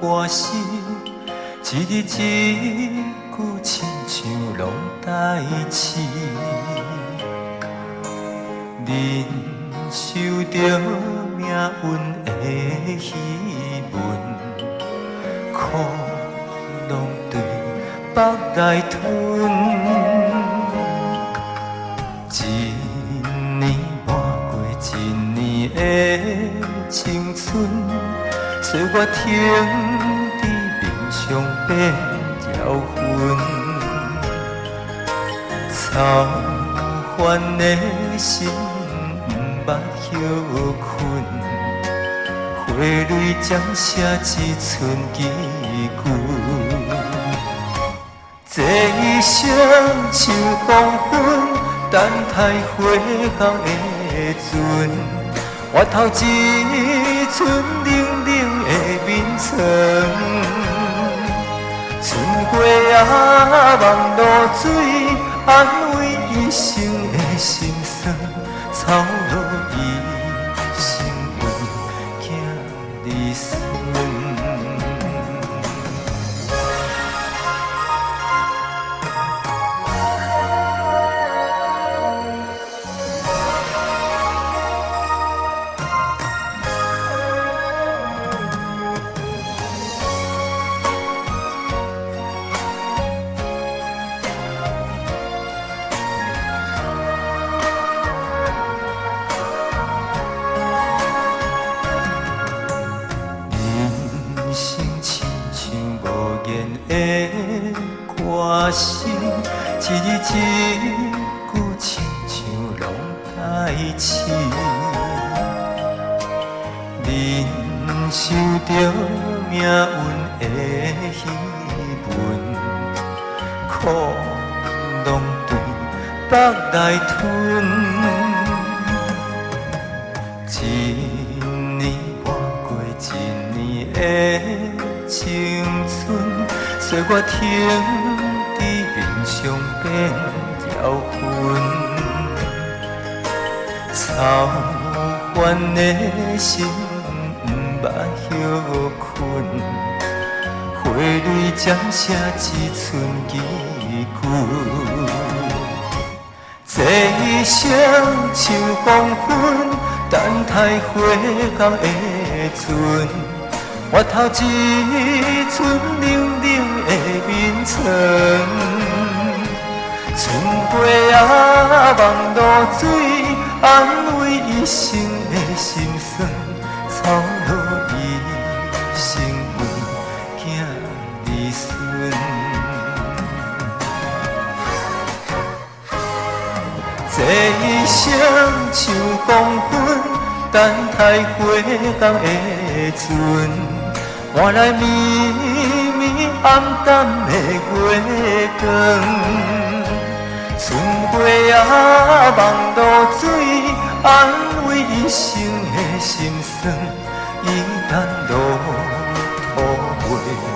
歌声，一日一句，亲像拢代志。忍受着命运的戏文，苦拢对腹来吞。一年换过一年的青春，岁月停伫面上变摇魂，操烦的心不捌休困，花蕊将写一寸字句，这一生像黄昏，等待花红的船，我头一寸冷冷的眠床，春过啊望露水，安慰一生的心酸，草落一生为囝儿孙。人生亲像无言的歌声，一日一句，亲像拢代志。忍受着命运的戏文，苦拢对腹来吞。一年换过一年的青春，岁月停伫面上变摇魂，操烦的心不捌休困，花蕊将写一寸字句，这一生像黄昏，等待花红的船，我头一寸冷冷的眠床，春过啊望露水，安慰一生的心酸，草落一生为囝儿孙。这一生像黄昏，等待花红的船，换来绵绵暗淡的月光。春过啊望露水，安慰一生的心酸，依然落土回。